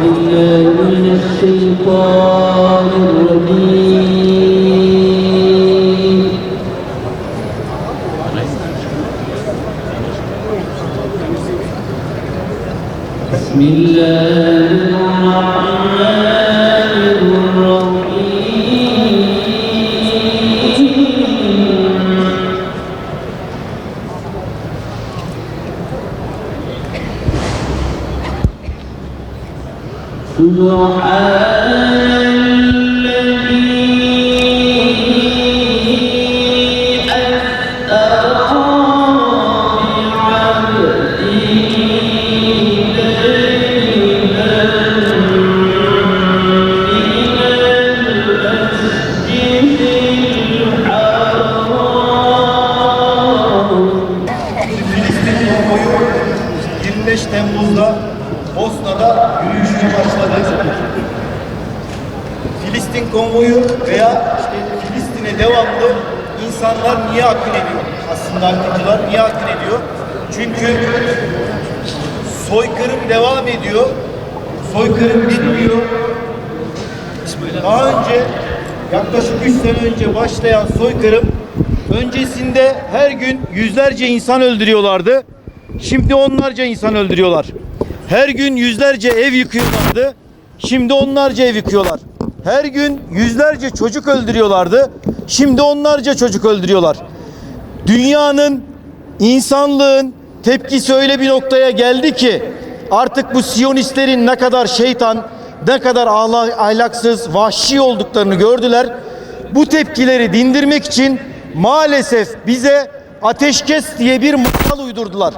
بالله من الشيطان الرجيم. بسم الله الرحمن الرحيم. سبحان الذي أسرى بعبده ليلا من المسجد الحرام. Filistin konvoyu 25 Temmuz'da Bosna'da yürüyüşüne başladı. Filistin konvoyu veya işte Filistin'e devamlı insanlar niye akın ediyor? Aslında akıncılar niye akın ediyor? Çünkü soykırım devam ediyor. Soykırım bitmiyor. Daha önce yaklaşık 3 sene önce başlayan soykırım öncesinde her gün yüzlerce insan öldürüyorlardı. Şimdi onlarca insan öldürüyorlar. Her gün yüzlerce ev yıkıyorlardı. Şimdi onlarca ev yıkıyorlar. Her gün yüzlerce çocuk öldürüyorlardı. Şimdi onlarca çocuk öldürüyorlar. Dünyanın, insanlığın tepkisi öyle bir noktaya geldi ki artık bu Siyonistlerin ne kadar şeytan, ne kadar ahlaksız, vahşi olduklarını gördüler. Bu tepkileri dindirmek için maalesef bize ateşkes diye bir masal uydurdular.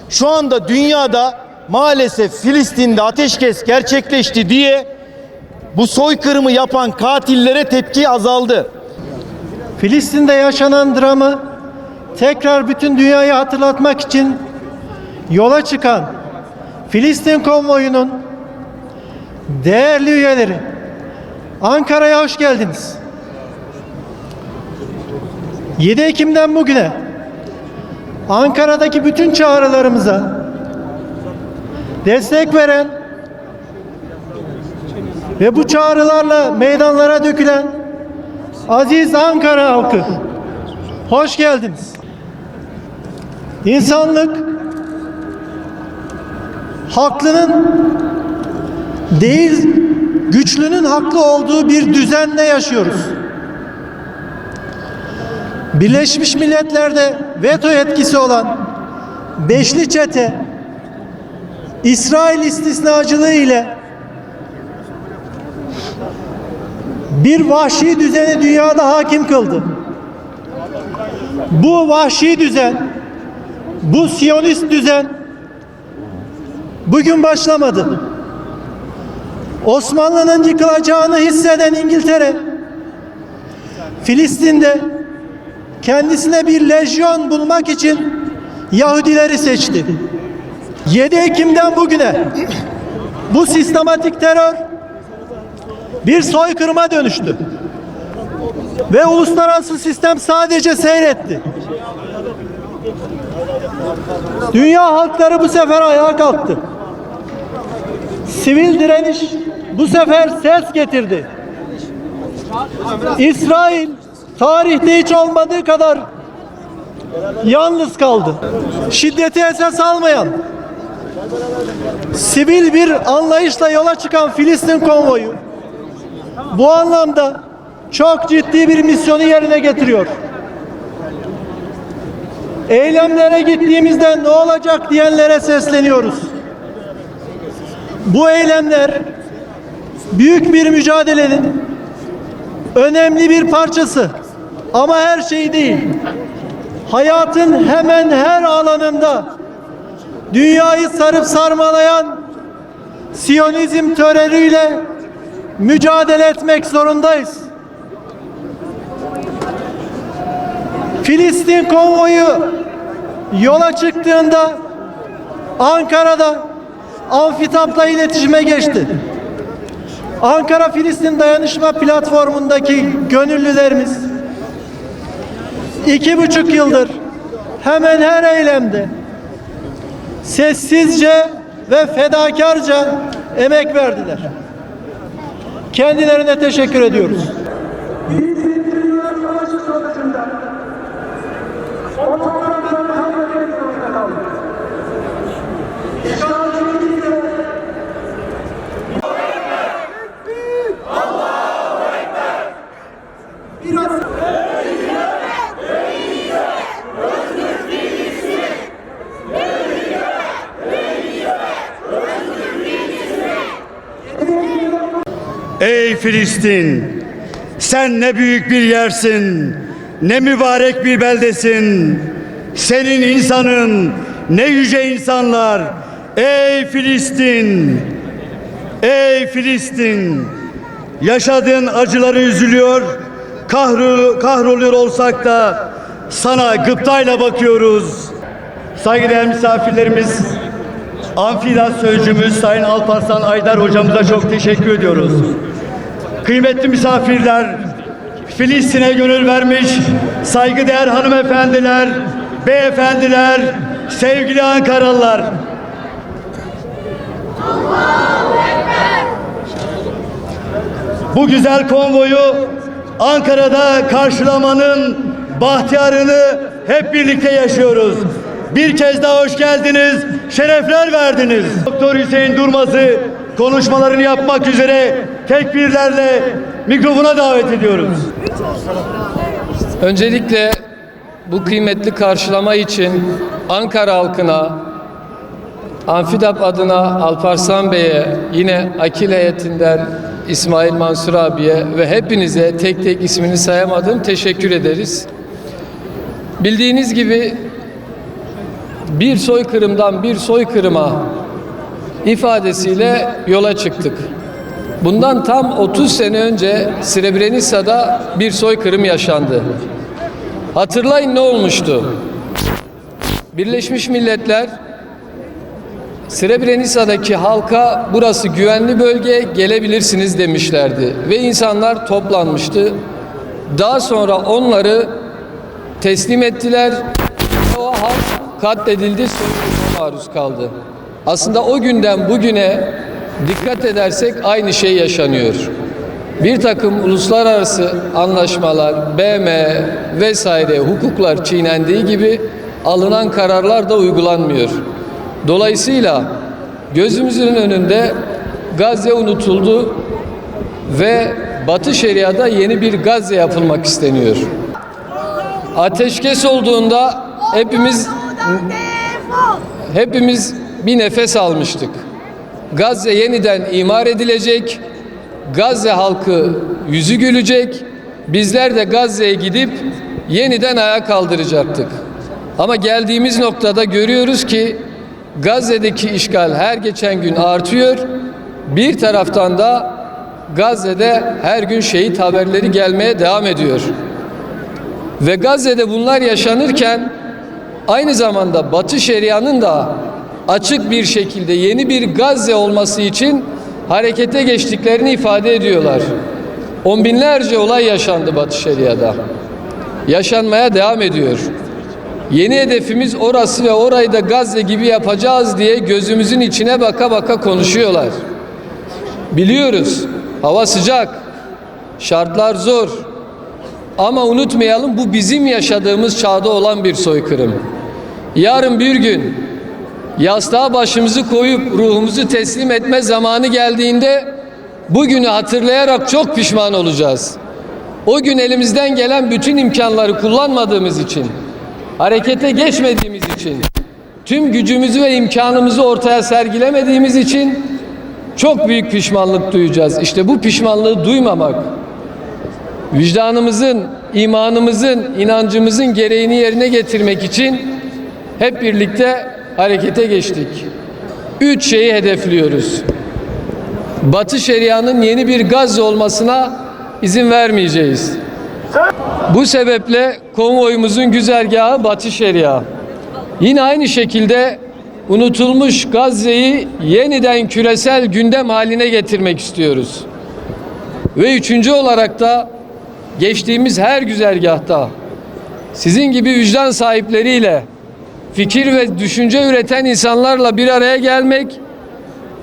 Şu anda dünyada maalesef Filistin'de ateşkes gerçekleşti diye bu soykırımı yapan katillere tepki azaldı. Filistin'de yaşanan dramı tekrar bütün dünyaya hatırlatmak için yola çıkan Filistin konvoyunun değerli üyeleri, Ankara'ya hoş geldiniz. 7 Ekim'den bugüne Ankara'daki bütün çağrılarımıza destek veren ve bu çağrılarla meydanlara dökülen aziz Ankara halkı, hoş geldiniz. İnsanlık haklının değil, güçlünün haklı olduğu bir düzende yaşıyoruz. Birleşmiş Milletler'de veto yetkisi olan Beşli Çete, İsrail istisnacılığı ile bir vahşi düzeni dünyada hakim kıldı. Bu vahşi düzen, bu Siyonist düzen bugün başlamadı. Osmanlı'nın yıkılacağını hisseden İngiltere, Filistin'de kendisine bir lejyon bulmak için Yahudileri seçti. 7 Ekim'den bugüne bu sistematik terör bir soykırıma dönüştü. Ve uluslararası sistem sadece seyretti. Dünya halkları bu sefer ayağa kalktı. Sivil direniş bu sefer ses getirdi. İsrail tarihte hiç olmadığı kadar yalnız kaldı. Şiddeti esas almayan, sivil bir anlayışla yola çıkan Filistin konvoyu bu anlamda çok ciddi bir misyonu yerine getiriyor. Eylemlere gittiğimizde ne olacak diyenlere sesleniyoruz. Bu eylemler büyük bir mücadelenin önemli bir parçası ama her şey değil. Hayatın hemen her alanında dünyayı sarıp sarmalayan Siyonizm terörüyle mücadele etmek zorundayız. Filistin konvoyu yola çıktığında Ankara'da Amfitap'la iletişime geçti. Ankara Filistin Dayanışma Platformu'ndaki gönüllülerimiz 2,5 yıldır hemen her eylemde sessizce ve fedakarca emek verdiler. Kendilerine teşekkür ediyoruz. Ey Filistin! Sen ne büyük bir yersin, ne mübarek bir beldesin. Senin insanın, ne yüce insanlar. Ey Filistin! Ey Filistin! Yaşadığın acıları üzülüyor, kahroluyor olsak da sana gıptayla bakıyoruz. Saygıdeğer misafirlerimiz, Amfidat Sözcümüz Sayın Alparslan Aydar hocamıza çok teşekkür ediyoruz. Kıymetli misafirler, Filistin'e gönül vermiş saygıdeğer hanımefendiler, beyefendiler, sevgili Ankaralılar. Bu güzel konvoyu Ankara'da karşılamanın bahtiyarını hep birlikte yaşıyoruz. Bir kez daha hoş geldiniz, şerefler verdiniz. Doktor Hüseyin Durmaz'ı konuşmalarını yapmak üzere tekbirlerle mikrofona davet ediyoruz. Öncelikle bu kıymetli karşılama için Ankara halkına, Amfidap adına Alparslan Bey'e, yine Akil heyetinden İsmail Mansur abiye ve hepinize tek tek ismini sayamadığım teşekkür ederiz. Bildiğiniz gibi bir soykırımdan bir soykırıma ifadesiyle yola çıktık. Bundan tam 30 sene önce Srebrenica'da bir soykırım yaşandı. Hatırlayın ne olmuştu? Birleşmiş Milletler Srebrenica'daki halka burası güvenli bölge, gelebilirsiniz demişlerdi ve insanlar toplanmıştı. Daha sonra onları teslim ettiler. O halk katledildi, soykırıma maruz kaldı. Aslında o günden bugüne dikkat edersek aynı şey yaşanıyor. Bir takım uluslararası anlaşmalar, BM vesaire hukuklar çiğnendiği gibi alınan kararlar da uygulanmıyor. Dolayısıyla gözümüzün önünde Gazze unutuldu ve Batı Şeria'da yeni bir Gazze yapılmak isteniyor. Ateşkes olduğunda hepimiz bir nefes almıştık. Gazze yeniden imar edilecek, Gazze halkı yüzü gülecek, bizler de Gazze'ye gidip yeniden ayağa kaldıracaktık. Ama geldiğimiz noktada görüyoruz ki Gazze'deki işgal her geçen gün artıyor. Bir taraftan da Gazze'de her gün şehit haberleri gelmeye devam ediyor. Ve Gazze'de bunlar yaşanırken aynı zamanda Batı Şeria'nın da açık bir şekilde yeni bir Gazze olması için harekete geçtiklerini ifade ediyorlar. On binlerce olay yaşandı Batı Şeria'da. Yaşanmaya devam ediyor. Yeni hedefimiz orası ve orayı da Gazze gibi yapacağız diye gözümüzün içine baka baka konuşuyorlar. Biliyoruz, hava sıcak, şartlar zor. Ama unutmayalım, bu bizim yaşadığımız çağda olan bir soykırım. Yarın bir gün yastığa başımızı koyup ruhumuzu teslim etme zamanı geldiğinde bugünü hatırlayarak çok pişman olacağız. O gün elimizden gelen bütün imkanları kullanmadığımız için, harekete geçmediğimiz için, tüm gücümüzü ve imkanımızı ortaya sergilemediğimiz için çok büyük pişmanlık duyacağız. İşte bu pişmanlığı duymamak, vicdanımızın, imanımızın, inancımızın gereğini yerine getirmek için hep birlikte harekete geçtik. 3 şeyi hedefliyoruz. Batı Şeria'nın yeni bir Gazze olmasına izin vermeyeceğiz. Bu sebeple konvoyumuzun güzergahı Batı Şeria. Yine aynı şekilde unutulmuş Gazze'yi yeniden küresel gündem haline getirmek istiyoruz. Ve 3. olarak da geçtiğimiz her güzergahta sizin gibi vicdan sahipleriyle, fikir ve düşünce üreten insanlarla bir araya gelmek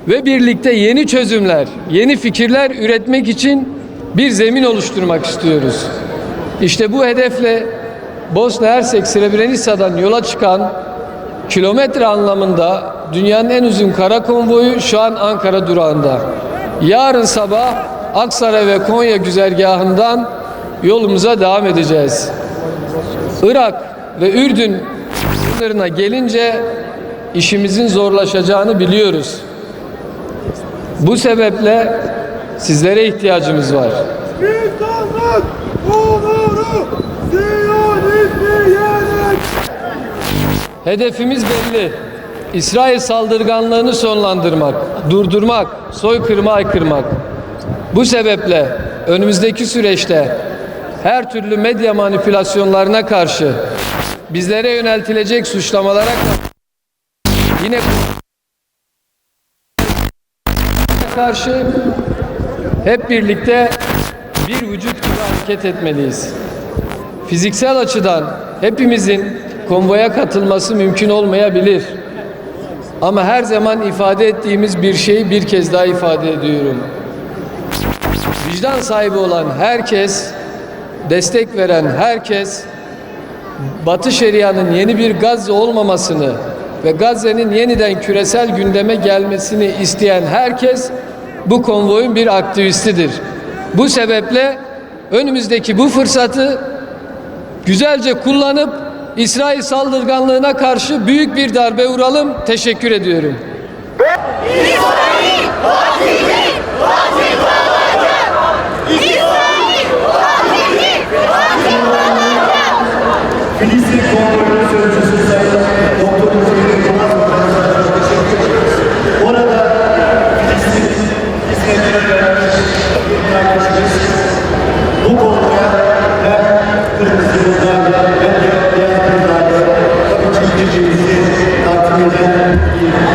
ve birlikte yeni çözümler, yeni fikirler üretmek için bir zemin oluşturmak istiyoruz. İşte bu hedefle Bosna Hersek Srebrenica'dan yola çıkan kilometre anlamında dünyanın en uzun kara konvoyu şu an Ankara durağında. Yarın sabah Aksaray ve Konya güzergahından yolumuza devam edeceğiz. Irak ve Ürdün sınırına gelince işimizin zorlaşacağını biliyoruz. Bu sebeple sizlere ihtiyacımız var. İnsanlık onuru Siyonizmi yenek. Hedefimiz belli. İsrail saldırganlığını sonlandırmak, durdurmak, soykırıma aykırmak. Bu sebeple önümüzdeki süreçte her türlü medya manipülasyonlarına karşı, bizlere yöneltilecek suçlamalara yine karşı hep birlikte bir vücut gibi hareket etmeliyiz. Fiziksel açıdan hepimizin konvoya katılması mümkün olmayabilir. Ama her zaman ifade ettiğimiz bir şeyi bir kez daha ifade ediyorum. Vicdan sahibi olan herkes, destek veren herkes, Batı Şeria'nın yeni bir Gazze olmamasını ve Gazze'nin yeniden küresel gündeme gelmesini isteyen herkes bu konvoyun bir aktivistidir. Bu sebeple önümüzdeki bu fırsatı güzelce kullanıp İsrail saldırganlığına karşı büyük bir darbe vuralım. Teşekkür ediyorum. İsrail katili, katil kalacak. İsrail katili, katil kalacak. Filistin konvoyunun sözcüsü Sayın Doktor Hüseyin Yılmaz'a çok teşekkür ediyoruz. Orada Filistin hizmetine vermiş bir arkadaşımız bu konvoya hem kırmızı yıldızlarla hem de beyaz yıldızlarla tabii ki birbirimizi takip eden bir